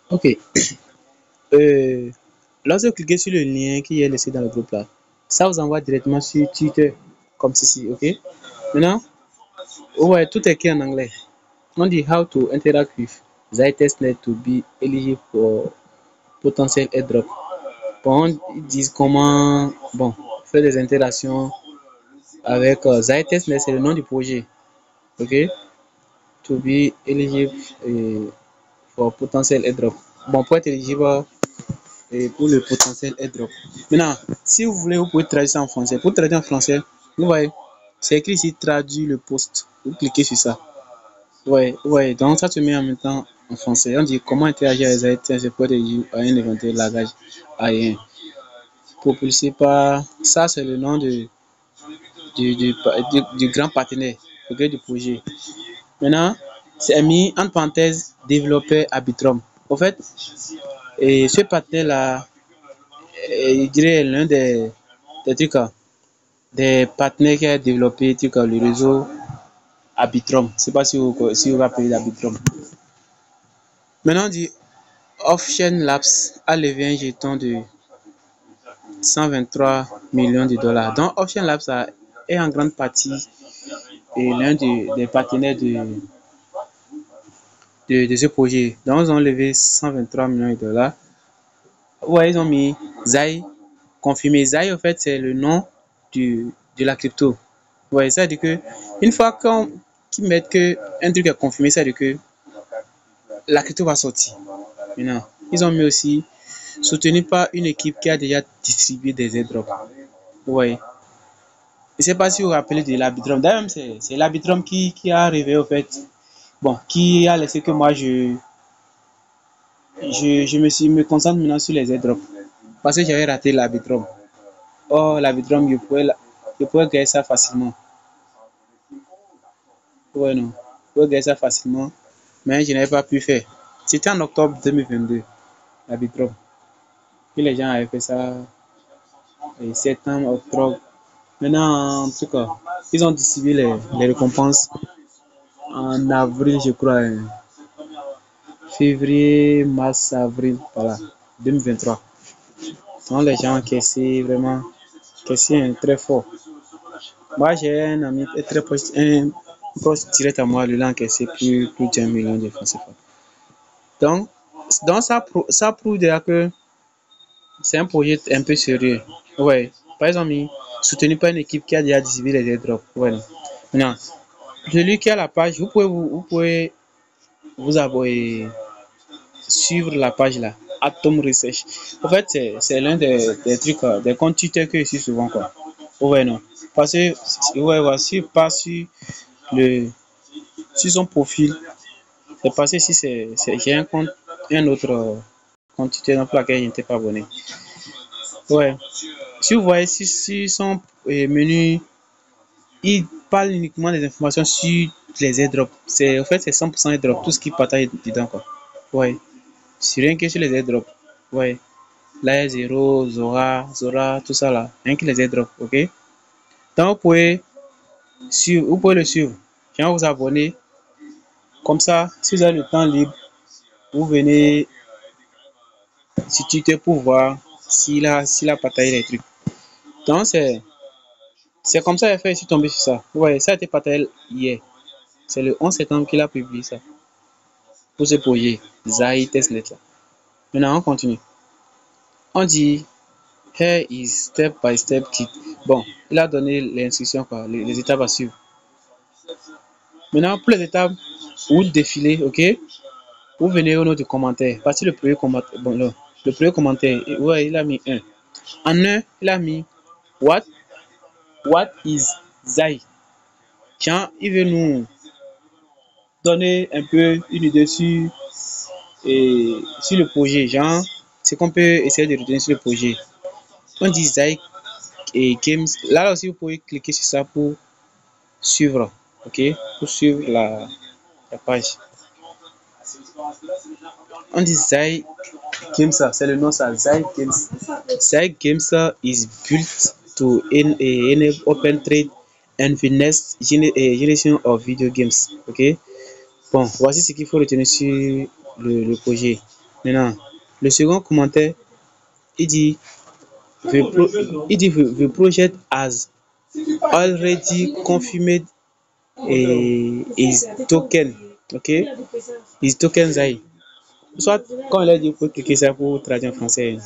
Ok. Euh, Lorsque vous cliquez sur le lien qui est laissé dans le groupe là, ça vous envoie directement sur Twitter comme ceci. Ok. Maintenant, ouais, tout est écrit en anglais. On dit how to interact with Zytestnet to be eligible for potential airdrop. Bon, ils disent comment faire des interactions avec Zytestnet, c'est le nom du projet. Ok. To be eligible for potential airdrop. Bon, pour être éligible pour le potentiel airdrop. Maintenant, si vous voulez, vous pouvez traduire ça en français. Pour traduire en français, vous voyez, c'est écrit ici traduire le post. Vous cliquez sur ça. Ouais, ouais, donc ça se met en même temps en français. On dit comment interagir avec AIT pour être éligible à un éventuel lagage aérien. Propulsé par, ça c'est le nom du grand partenaire, du projet. Maintenant, c'est mis en parenthèse développeur Arbitrum. En fait, et ce partenaire-là, je dirais l'un des trucs, des partenaires qui a développé le réseau Arbitrum. Je ne sais pas si vous appelez l'Arbitrum. Maintenant, on dit Ocean Labs a levé un jeton de 123 millions de dollars. Donc, Ocean Labs est en grande partie l'un des partenaires de ce projet. Donc, ils ont levé 123 millions de dollars. Ouais, ils ont mis Zai confirmé. Zai, en fait, c'est le nom de la crypto. Ouais, ça veut dire que une fois qu'ils mettent que un truc est confirmé, ça veut dire que la crypto va sortir. Maintenant, ils ont mis aussi soutenu par une équipe qui a déjà distribué des airdrops. Ouais. Je ne sais pas si vous vous rappelez de l'Arbitrum. D'ailleurs, c'est l'Arbitrum qui a arrivé au fait. Bon, qui a laissé que moi je me concentre maintenant sur les airdrops. Parce que j'avais raté l'Arbitrum. Oh, l'Arbitrum, je pouvais gagner ça facilement. Ouais, non. Je pouvais gagner ça facilement. Mais je n'avais pas pu faire. C'était en octobre 2022, l'Arbitrum. Puis les gens avaient fait ça en septembre, octobre. Maintenant, en tout cas, ils ont distribué les récompenses en avril, je crois. Février, mars, avril, voilà, 2023. Donc les gens encaissé vraiment, encaissé très fort. Moi, j'ai un ami très proche, un proche direct à moi, lui, il a encaissé plus d'un million de francs CFA. Donc, ça prouve déjà que c'est un projet un peu sérieux. Ouais. Par exemple, soutenu par une équipe qui a déjà distribué les airdrops. Ouais. Maintenant, celui qui a la page, vous pouvez vous abonner, suivre la page là, Atom Research. En fait, c'est l'un des trucs, des comptes Twitter que je suis souvent quoi. Ouais, non. Parce que, ouais, ouais, si pas le, sur son profil, c'est passé si j'ai un compte, un autre compte Twitter dans lequel je n'étais pas abonné. Ouais. Si vous voyez si son menu, il parle uniquement des informations sur les airdrops. En fait, c'est 100% airdrop, tout ce qui partage dedans quoi. Ouais. C'est rien que sur les airdrops. Ouais. Layer 0, Zora, tout ça là. Rien que les airdrops, ok? Donc vous pouvez le suivre. Viens vous abonner. Comme ça, si vous avez le temps libre, vous venez sur Twitter pour voir s'il a partagé les trucs. Donc c'est comme ça que je suis tombé sur ça. Ouais, ça a été partagé hier. C'est le 11 septembre qu'il a publié ça. Pour ce projet, Zai Testnet là. Maintenant, on continue. On dit Here is step by step kit. Bon, il a donné les instructions, quoi, les étapes à suivre. Maintenant, pour les étapes, vous défilez, ok? Vous venez au nom du commentaire. Voici le premier commentaire. Bon, là, le premier commentaire, ouais, il a mis un. En un, il a mis What, what is Zai? Tiens, il veut nous donner un peu une idée sur le projet. Genre, c'est qu'on peut essayer de retenir sur le projet. On dit Zai et Games. Là aussi, vous pouvez cliquer sur ça pour suivre, ok? Pour suivre la page. On dit Zai Games, c'est le nom ça, Zai Games. Zai Games is built to enable open trade and the next generation of video games, ok? Bon, voici ce qu'il faut retenir sur le projet. Maintenant, le second commentaire, il dit the project has already confirmed his token. Ok? His token Zai. Soit, quand il a dit, il faut cliquer ça pour traduire en français.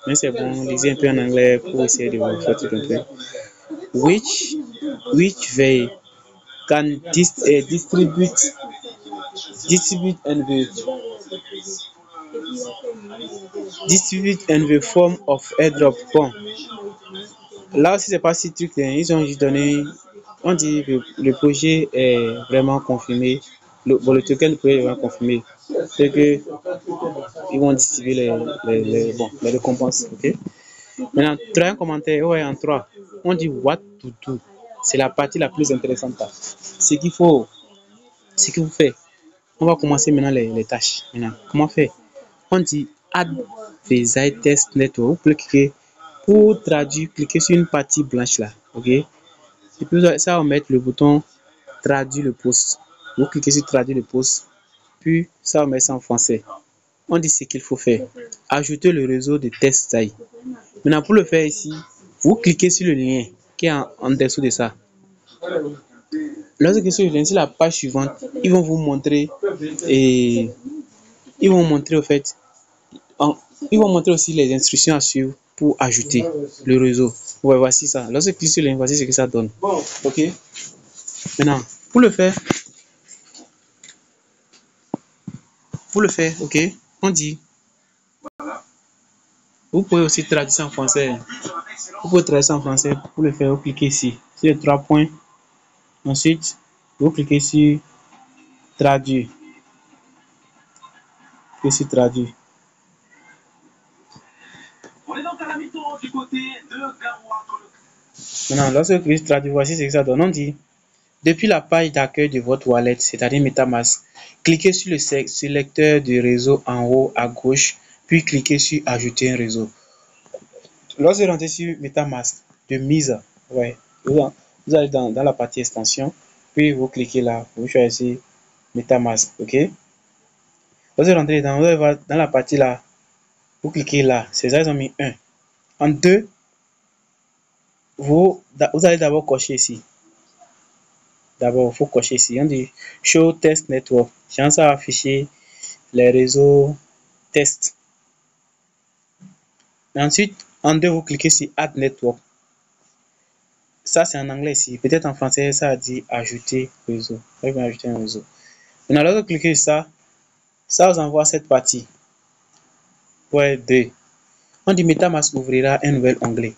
Mais c'est bon, lisez un peu en anglais pour essayer de vous faire tout un peu. Which they can distribute and the form of airdrop. Bon, là aussi c'est pas si truc, ils ont juste donné, on dit que le projet est vraiment confirmé, le token du projet est vraiment confirmé, c'est que ils vont distribuer les récompenses, ok. Maintenant, troisième commentaire, ouais, en 3, on dit what to do, c'est la partie la plus intéressante, ce qu'il faut faire. On va commencer maintenant les tâches. Maintenant, comment faire? On dit add the test network. Vous pouvez cliquer pour traduire, cliquez sur une partie blanche là, ok. Et puis ça va mettre le bouton traduire le post. Vous cliquez sur traduire le post, puis ça va mettre ça en français. On dit ce qu'il faut faire. Ajouter le réseau de test Zai. Maintenant, pour le faire ici, vous cliquez sur le lien qui est en dessous de ça. Lorsque vous cliquez sur le lien, sur la page suivante, ils vont vous montrer et ils vont montrer au fait, ils vont montrer aussi les instructions à suivre pour ajouter le réseau. Ouais, voici ça. Lorsque vous cliquez sur le lien, voici ce que ça donne. Ok. Maintenant, pour le faire, ok, on dit, vous pouvez aussi traduire ça en français. Vous pouvez traduire ça en français. Pour le faire, vous cliquez ici, sur les 3 points. Ensuite, vous cliquez sur traduire. Cliquez sur traduire. Maintenant, lorsque vous cliquez sur traduire, voici ce que ça donne. On dit, depuis la page d'accueil de votre wallet, c'est-à-dire MetaMask, cliquez sur le sélecteur du réseau en haut à gauche, puis cliquez sur ajouter un réseau. Lorsque vous rentrez sur MetaMask de mise, ouais, vous allez dans la partie extension, puis vous cliquez là, vous choisissez MetaMask, ok. Lorsque vous rentrez dans la partie là, vous cliquez là, c'est ça, ils ont mis 1. En 2, vous allez d'abord cocher ici. D'abord, il faut cocher ici. On dit Show Test Network. J'ai ça à afficher les réseaux test. Ensuite, en 2, vous cliquez sur Add Network. Ça, c'est en anglais ici. Peut-être en français, ça a dit ajouter réseau. Vous pouvez ajouter un réseau. Maintenant, lorsque vous cliquez sur ça, ça vous envoie cette partie. Point 2. On dit MetaMask ouvrira un nouvel onglet.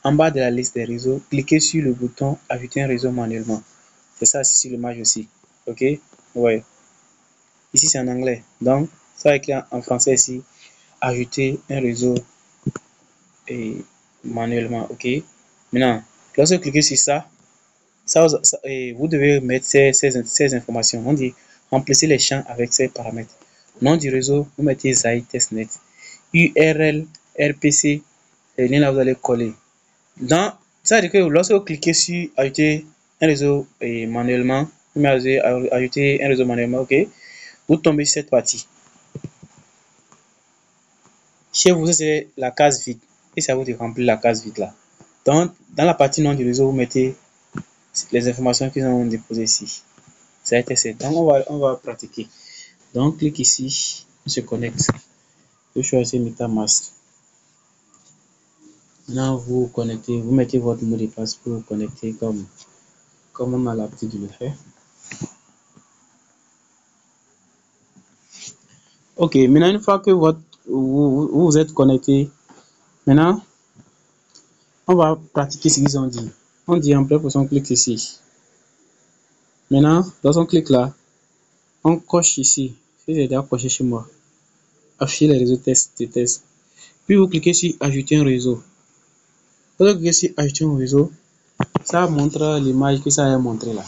En bas de la liste des réseaux, cliquez sur le bouton ajouter un réseau manuellement. C'est ça ici sur l'image aussi. Ok? Ouais. Ici, c'est en anglais. Donc, ça va écrire en français ici. Ajouter un réseau manuellement. Ok? Maintenant, lorsque vous cliquez sur ça, vous devez mettre ces informations. On dit remplissez les champs avec ces paramètres. Nom du réseau, vous mettez Zai testnet. URL, RPC, les liens là, vous allez coller. Ça veut dire que lorsque vous cliquez sur ajouter un réseau manuellement, vous mettez ajouter un réseau manuellement, ok, vous tombez sur cette partie. Chez vous, c'est la case vide et ça vous de remplir la case vide là. Donc, dans la partie nom du réseau, vous mettez les informations qu'ils ont déposées ici. Ça a été fait. Donc, on va pratiquer. Donc, clique ici, on se connecte. Je choisis MetaMask. Maintenant, vous connectez, vous mettez votre mot de passe pour vous connecter comme on a l'habitude de le faire. Ok, maintenant, une fois que vous êtes connecté, maintenant, on va pratiquer ce qu'ils ont dit. On dit en bref, on clique ici. Maintenant, lorsqu'on clique là, on coche ici. Si j'ai déjà coché chez moi, afficher les réseaux test. Puis vous cliquez sur ajouter un réseau. Quand vous cliquez sur ajouter un réseau, ça montre l'image que ça a montré là.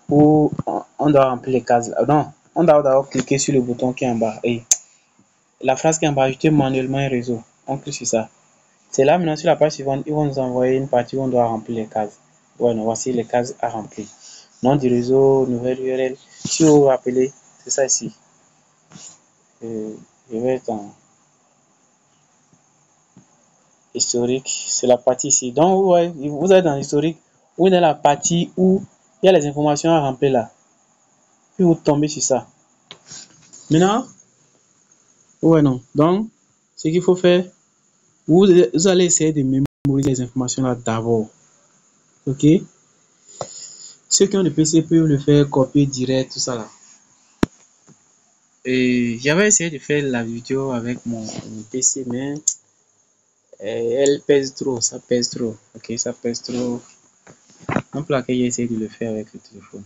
Où on doit remplir les cases là. Non, on doit d'abord cliquer sur le bouton qui est en bas. Et la phrase qui est en bas, ajouter manuellement un réseau. On clique sur ça. C'est là maintenant sur la page suivante, ils vont nous envoyer une partie où on doit remplir les cases. Voilà, voici les cases à remplir. Nom du réseau, nouvelle URL. Si vous vous rappelez, c'est ça ici. Je vais être en historique. C'est la partie ici. Donc, ouais, vous êtes dans l'historique. Vous êtes dans la partie où il y a les informations à remplir là. Puis vous tombez sur ça. Maintenant, ouais, non. Donc, ce qu'il faut faire, vous allez essayer de mémoriser les informations là d'abord. Ok? Ceux qui ont le PC peuvent le faire copier direct, tout ça là. Et j'avais essayé de faire la vidéo avec mon PC, mais elle pèse trop, ça pèse trop. Ok, ça pèse trop. Donc, pour laquelle j'ai essayé de le faire avec le téléphone.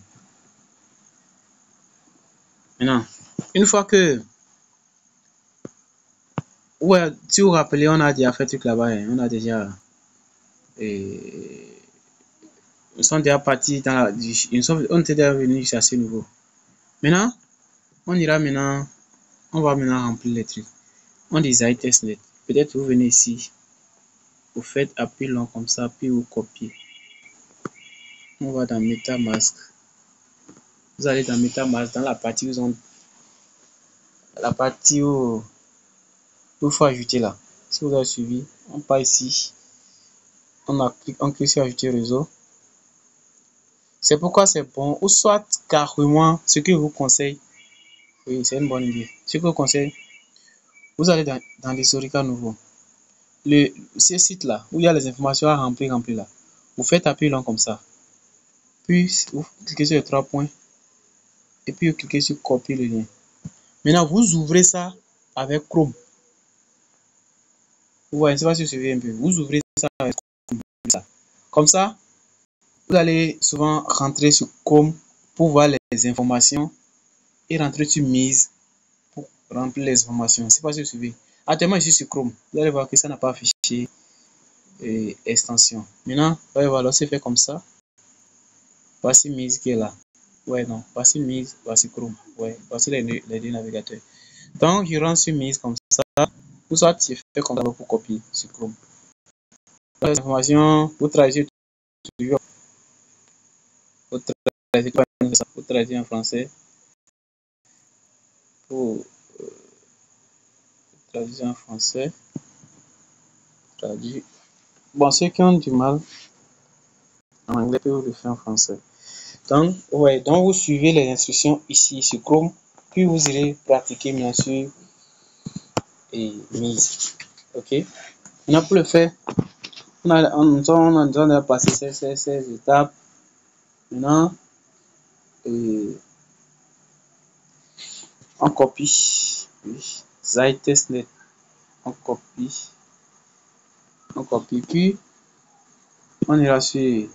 Maintenant, une fois que, ouais, si vous vous rappelez, on a déjà fait truc là-bas, hein, on a déjà, ils sont déjà partis dans la, on était déjà venu chercher nouveau. Maintenant, on ira maintenant, on va maintenant remplir les trucs. On design testnet. Peut-être vous venez ici, vous faites appui long comme ça, puis vous copiez. On va dans MetaMask. Vous allez dans MetaMask, dans la partie où ils ont, la partie où il faut ajouter là. Si vous avez suivi, on part ici, on clique sur ajouter réseau. C'est pourquoi c'est bon, ou soit carrément, ce que je vous conseille, oui, c'est une bonne idée. Ce que je vous conseille, vous allez dans l'historique à nouveau. Ce site là, où il y a les informations à remplir là, vous faites appui long comme ça. Puis, vous cliquez sur les trois points, et puis vous cliquez sur copier le lien. Maintenant, vous ouvrez ça avec Chrome. Vous voyez, c'est pas si vous suivez un peu. Vous ouvrez ça avec Chrome. Comme ça, vous allez souvent rentrer sur Chrome pour voir les informations et rentrer sur Mise pour remplir les informations. C'est pas si vous suivez. Actuellement, je suis sur Chrome. Vous allez voir que ça n'a pas affiché extension. Maintenant, voilà, c'est fait comme ça. Voici Mise qui est là. Ouais, non. Voici Mise, voici Chrome. Ouais, voici les deux navigateurs. Donc, je rentre sur Mise comme ça. Ou soit je fais comme ça pour copier sur Chrome. Les informations, vous traduisez toujours. Vous traduisez en français. Vous traduisez en français. Traduit. Bon, ceux qui ont du mal en anglais peuvent le faire en français. Donc, ouais, donc vous suivez les instructions ici sur Chrome, puis vous irez pratiquer bien sûr et mise. Ok. Maintenant pour le faire, on a déjà passé ces étapes. Maintenant, on copie. Oui. Testnet. On copie. On copie. Puis on ira sur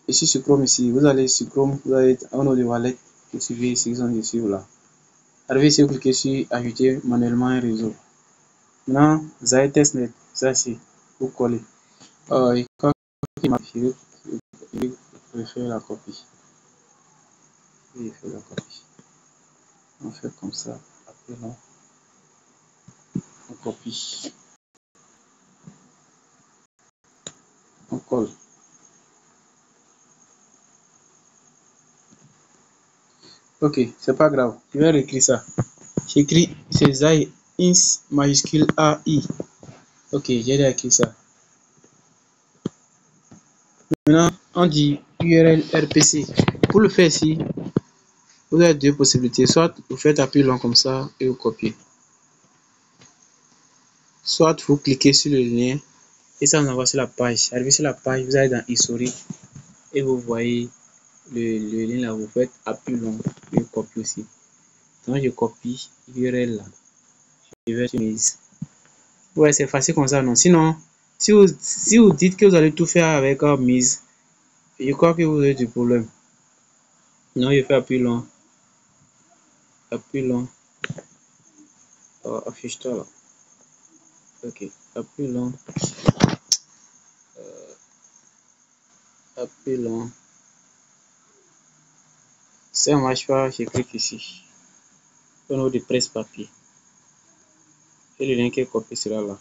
ici sur Chrome ici. Vous allez sur Chrome, vous allez un nom de wallet. Vous suivez ici, ils ont dessus là. Arrivez ici, vous cliquez sur ajouter manuellement un réseau. Maintenant, Testnet, ça c'est vous collez. Je vais faire la copie. Je vais faire la copie. On fait comme ça. Après là, on copie. On colle. Ok, c'est pas grave. Je vais réécrire ça. J'écris c'est Zai ins majuscule AI. Ok, j'ai déjà écrit ça. Maintenant, on dit URL RPC. Pour le faire ici, vous avez deux possibilités. Soit vous faites appui long comme ça et vous copiez. Soit vous cliquez sur le lien et ça vous envoie sur la page. Arrivé sur la page, vous allez dans historique et vous voyez le lien là. Vous faites appui long et vous copiez aussi. Donc je copie URL là. Je vais sur Mise. Ouais, c'est facile comme ça, non? Sinon, si vous dites que vous allez tout faire avec Mise, je crois que vous avez du problème. Non, je fais appui long. Appui long. Affiche-toi là. Ok. Appui long. Appui long. Si ça ne marche pas, je clique ici. Au nom de presse-papier. Et le lien qui est copié sera là.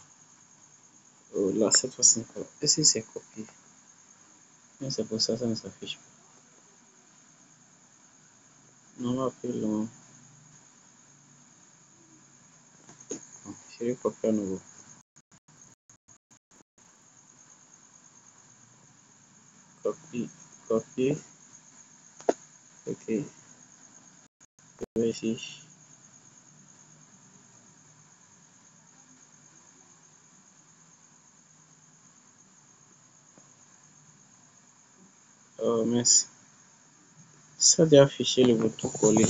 Oh, là, cette fois-ci, est-ce que c'est copié? Non, c'est pour ça, ça ne s'affiche pas. Non, appui long. vais copier à nouveau. Copier. Ok. Je vais ici. Oh mince. Ça a déjà affiché le bouton coller.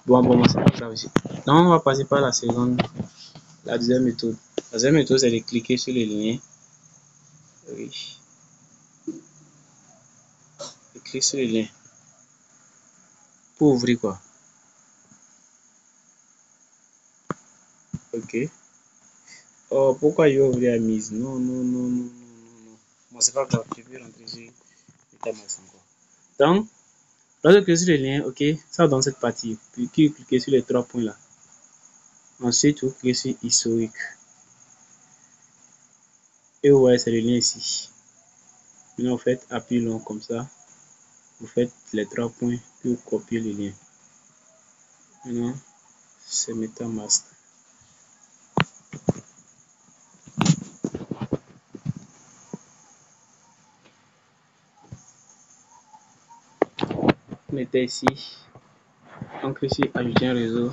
Bon, c'est pas ça aussi. Donc, on va passer par la seconde, la deuxième méthode. La deuxième méthode, c'est de cliquer sur les liens. Oui. Je clique sur les liens. Pour ouvrir quoi. Ok. Oh, pourquoi il va ouvrir la mise? Non. Bon, c'est pas grave. Je vais rentrer sur MetaMask encore. Donc, lorsque je clique sur les liens, ok, ça donne cette partie. Puis, cliquez sur les trois points là. Ensuite, vous cliquez sur historique. Et vous voyez, c'est le lien ici. Maintenant, vous faites appui long comme ça. Vous faites les trois points, puis vous copiez le lien. Maintenant, c'est MetaMask. Vous mettez ici. On clique sur ajouter un réseau.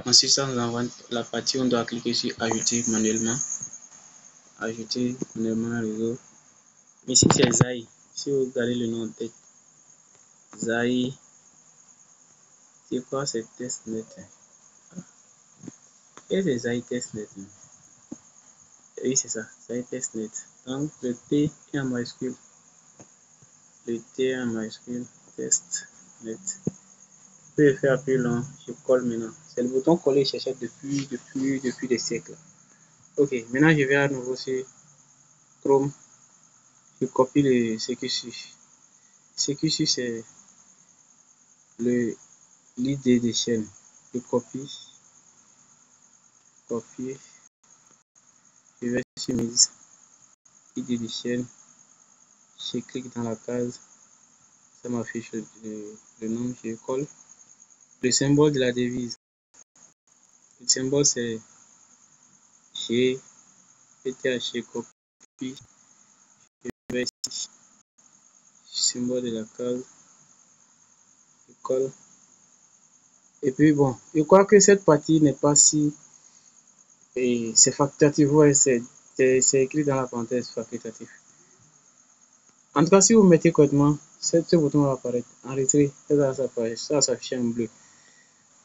Ensuite, ça nous envoie la partie où on doit cliquer sur ajouter manuellement. Ajouter manuellement un réseau. Ici, c'est Zai. Si vous regardez le nom en tête, Zai. C'est quoi? C'est testnet. Et c'est Zai testnet. Oui, c'est ça. Zai testnet. Donc, le T est en majuscule. Le T est en majuscule. Testnet. Je peux le faire plus long. Je colle maintenant. C'est le bouton coller cherché depuis des siècles. Ok, maintenant je vais à nouveau sur Chrome. Je copie le CQC. CQC, c'est l'idée des chaînes. Je copie. Je vais sur mes idées des chaînes. Je clique dans la case. Ça m'affiche le nom. Je colle. Le symbole de la devise. Le symbole, c'est G, PTH, copie. Je vais ici. Symbole de la case. Je colle. Et puis bon, je crois que cette partie n'est pas si... Et c'est facultatif, ouais, c'est écrit dans la parenthèse facultatif. En tout cas, si vous mettez correctement, ce bouton va apparaître. En retrait, ça va s'afficher en bleu.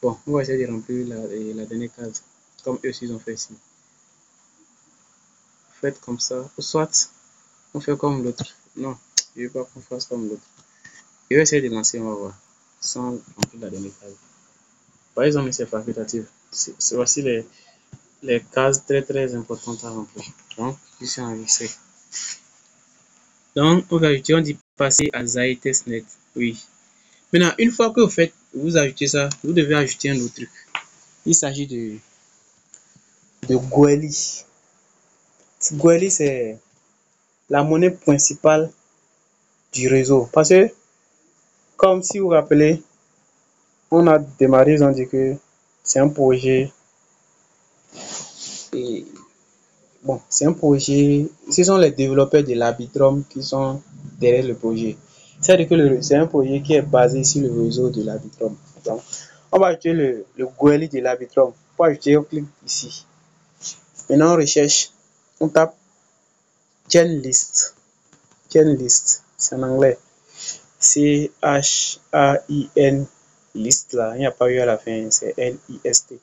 Bon, on va essayer de remplir la dernière case, comme eux aussi ont fait ici. Faites comme ça, ou soit on fait comme l'autre. Non, je ne veux pas qu'on fasse comme l'autre. Je vais essayer de lancer, on va voir, sans remplir la dernière case. Par exemple, c'est facultatif. C'est voici les cases très importantes à remplir. Donc, je suis enregistré. Donc, on va d'y passer à Zai testnet. Oui. Maintenant, une fois que vous ajoutez ça, vous devez ajouter un autre truc. Il s'agit de Gweli. Gweli, c'est la monnaie principale du réseau. Parce que, comme si vous vous rappelez, on a démarré, ils ont dit que c'est un projet. Et bon, c'est un projet. Ce sont les développeurs de l'Arbitrum qui sont derrière le projet. C'est-à-dire que c'est un projet qui est basé sur le réseau de l'Arbitrum. Donc, on va ajouter le Gweli de l'Arbitrum. Pour ajouter, on clique ici. Maintenant, on recherche. On tape chain list. Chain list, c'est en anglais. CHAIN list là. Il n'y a pas eu à la fin. C'est LIST.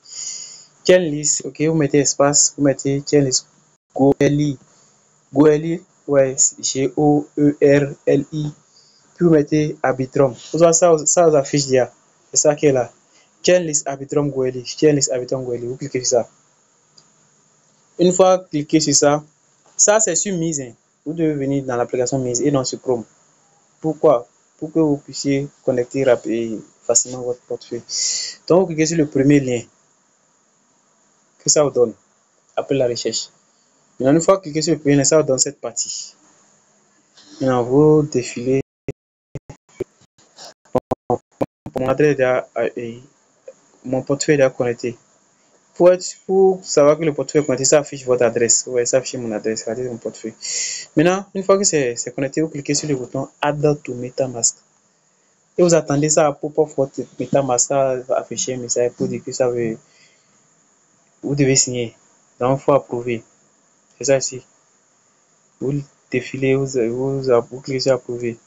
Chain list. Ok, vous mettez espace. Vous mettez chain list. Gweli. Gweli, ouais, G-O-E-R-L-I. Puis vous mettez Arbitrum. Vous voyez, ça vous affiche déjà. C'est ça qui est là. Chain list Arbitrum Gweli. Chain list Arbitrum Gweli. Vous cliquez sur ça. Une fois cliqué sur ça, ça c'est sur Mise. Hein. Vous devez venir dans l'application Mise et non sur Chrome. Pourquoi? Pour que vous puissiez connecter rapidement, facilement votre portefeuille. Donc vous cliquez sur le premier lien que ça vous donne après la recherche. Maintenant, une fois cliqué sur le premier lien, ça vous donne cette partie. Maintenant, vous défilez. Mon adresse mon portefeuille est déjà connecté. pour savoir que le portefeuille est connecté, ça affiche votre adresse. Ouais, ça affiche mon adresse, l'adresse de mon portefeuille. Maintenant, une fois que c'est connecté, vous cliquez sur le bouton Add to MetaMask. Et vous attendez ça pour votre MetaMask à afficher un message pour dire que ça veut, vous devez signer. Donc, il faut approuver. C'est ça ici. Vous défilez, vous cliquez sur approuver.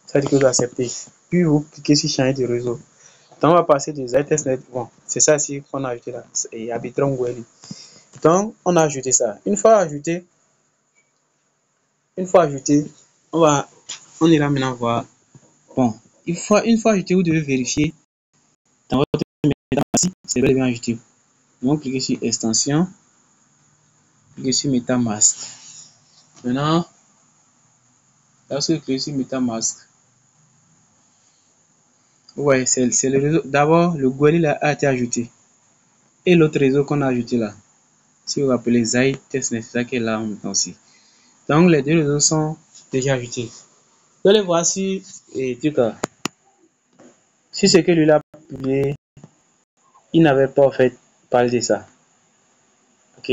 Ça dit que vous acceptez. Puis vous cliquez sur changer de réseau. Donc, on va passer des testnet. Bon, c'est ça ici qu'on a ajouté là. Et Arbitrum Wally. Donc, on a ajouté ça. Une fois ajouté, on ira maintenant voir. Bon, une fois ajouté, vous devez vérifier dans votre MetaMask, c'est bel et bien ajouté. Donc, cliquez sur extension, cliquez sur MetaMask. Maintenant, lorsque vous cliquez sur MetaMask, ouais, c'est le réseau. D'abord, le Gweli a été ajouté. Et l'autre réseau qu'on a ajouté là, si vous vous rappelez, Zai Testnet, c'est ça qui est là en même temps aussi. Donc, les deux réseaux sont déjà ajoutés. Vous allez voir si, si ce que lui a publié, il n'avait pas en fait parlé de ça. Ok?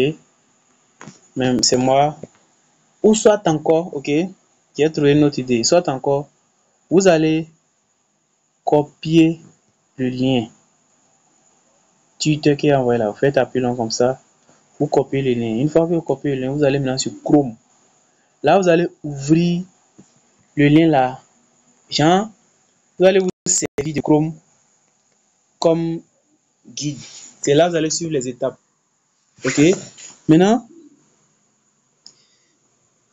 Même c'est moi. Ou soit encore, ok? J'ai trouvé une autre idée. Soit encore, vous allez copier le lien Twitter qui est envoyé là. Vous faites appel comme ça. Vous copiez le lien. Une fois que vous copiez le lien, vous allez maintenant sur Chrome. Là, vous allez ouvrir le lien là. Genre, vous allez vous servir de Chrome comme guide. C'est là que vous allez suivre les étapes. Ok? Maintenant,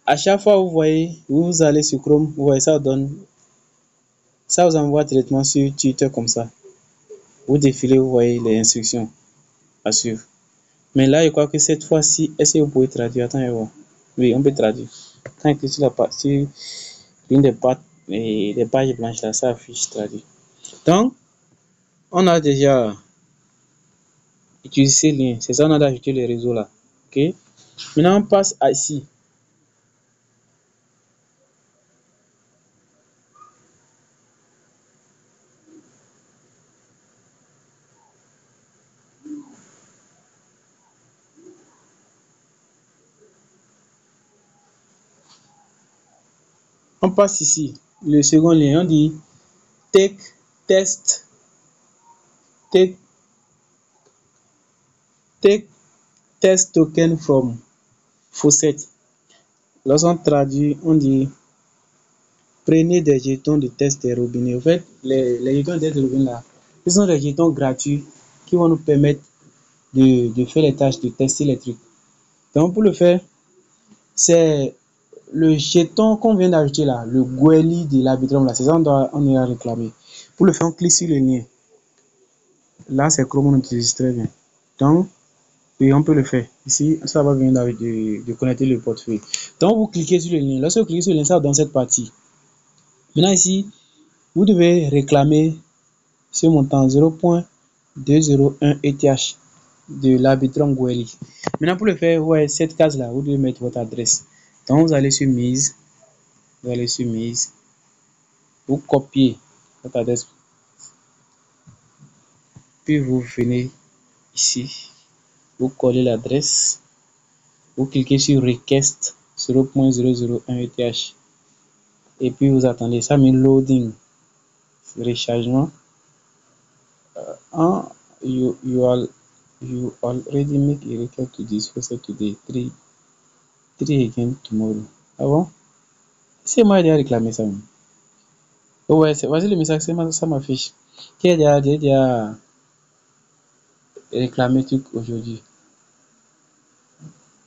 à chaque fois vous voyez, vous allez sur Chrome, vous voyez ça vous envoie directement sur Twitter comme ça. Vous défilez, vous voyez les instructions à suivre. Mais là, je crois que cette fois-ci, est-ce que vous pouvez traduire? Attends, voir. Oui, on peut traduire. Quand on clique sur l'une des pages blanches là, ça affiche traduit. Donc, on a déjà utilisé le lien. C'est ça, on a ajouté les réseaux là. Ok. Maintenant, on passe à ici. On passe ici. Le second lien, on dit take test token from faucet. Lorsqu'on traduit, on dit prenez des jetons de test des robinets. En fait, les jetons de test des robinets là, ce sont des jetons gratuits qui vont nous permettre de faire les tâches de tester les trucs. Donc, pour le faire, c'est le jeton qu'on vient d'ajouter là, le Gweli de l'Arbitrum là, c'est ça on ira réclamer. Pour le faire, on clique sur le lien. Là, c'est Chrome, on utilise très bien. Donc, oui, on peut le faire. Ici, ça va venir de connecter le portefeuille. Donc, vous cliquez sur le lien. Lorsque vous cliquez sur le lien, ça va dans cette partie. Maintenant, ici, vous devez réclamer ce montant 0.201 ETH de l'Arbitrum Gweli. Maintenant, pour le faire, ouais, cette case-là, vous devez mettre votre adresse. Donc, vous allez sur mise. Vous copiez votre adresse. Puis, vous venez ici. Vous collez l'adresse. Vous cliquez sur Request 0.001 ETH. Et puis, vous attendez. Ça met loading. Rechargement. You already make a request to this faucet today. Three again tomorrow. Ah bon? C'est moi qui ai réclamé ça. Oh ouais, voici le message, ça m'affiche. Qui a déjà réclamé truc aujourd'hui?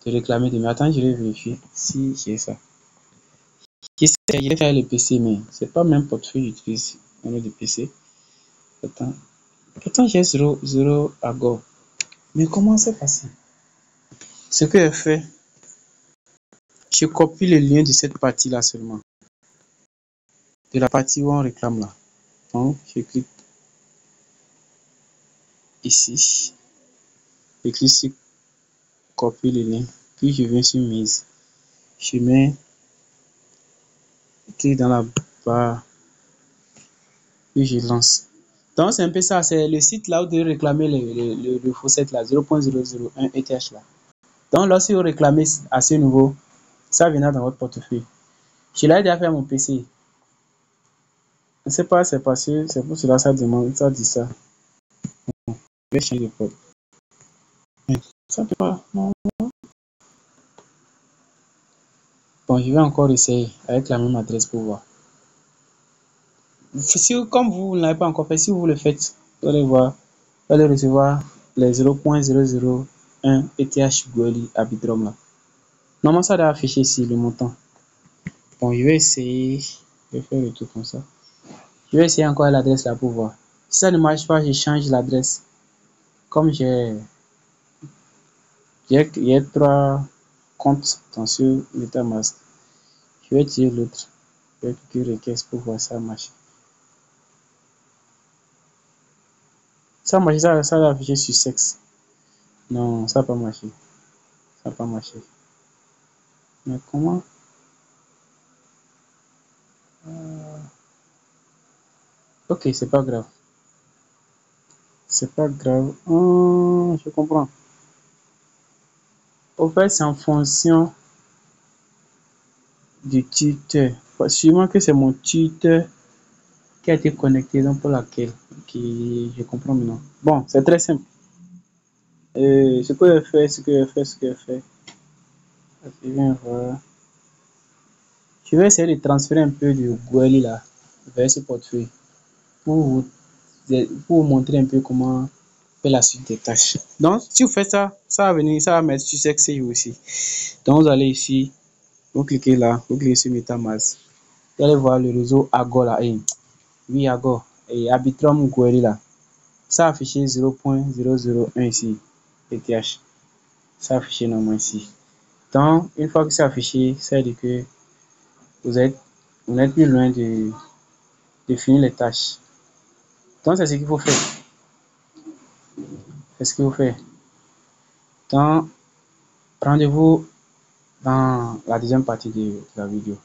De réclamer demain. Attends, je vais vérifier si j'ai ça. Il vais faire le PC, mais c'est pas même portefeuille que j'utilise au niveau du PC. Attends. Pourtant, j'ai 0 à go. Mais comment c'est passé? Ce que j'ai fait, je copie le lien de cette partie-là seulement. De la partie où on réclame là. Donc, je clique ici. Je clique sur copier le lien. Puis, je viens sur mise. Je mets clique dans la barre. Puis, je lance. Donc, c'est un peu ça. C'est le site là où vous devez réclamer le faucet là, 0.001 ETH là. Donc, lorsque vous réclamez à ce niveau, ça viendra dans votre portefeuille. Je l'ai déjà fait à mon PC. Je ne sais pas, c'est passé, c'est pour cela que ça demande, ça dit ça. Je vais changer de code. Ça peut pas, non. Bon, je vais encore essayer avec la même adresse pour voir. Si, comme vous ne l'avez pas encore fait, si vous le faites, vous allez voir, vous allez recevoir les 0.001 ETH Goeli Arbitrum là. Normalement, ça doit afficher ici le montant. Bon, je vais essayer, je vais faire le tout comme ça. Je vais essayer encore l'adresse là pour voir. Si ça ne marche pas, je change l'adresse. Comme j'ai 3 comptes dans ce MetaMask, je vais tirer l'autre. Je vais cliquer request pour voir ça marche. Ça marche, ça va afficher sur sexe. Non, ça n'a pas marché. Ça n'a pas marché. Mais comment? Ok, c'est pas grave. C'est pas grave. Je comprends. Au fait, c'est en fonction du tuteur. Sûrement que c'est mon tuteur qui a été connecté, donc pour laquelle je comprends maintenant. Bon, c'est très simple. Ce que je fais, je viens voir. Je vais essayer de transférer un peu de Goeli là vers ce portefeuille pour vous, pour vous montrer un peu comment faire la suite des tâches. Donc, si vous faites ça, ça va venir, ça va mettre sur CXI aussi. Donc, vous allez ici, vous cliquez là, vous cliquez sur MetaMask. Vous allez voir le réseau Agor là. Oui, Agor. Et Arbitrum Goeli là. Ça a affiché 0.001 ici, ETH. Ça a affiché normalement ici. Donc, une fois que c'est affiché, ça veut dire que vous n'êtes plus loin de finir les tâches. Donc, c'est ce qu'il faut faire. C'est ce qu'il faut faire. Donc, rendez-vous dans la deuxième partie de la vidéo.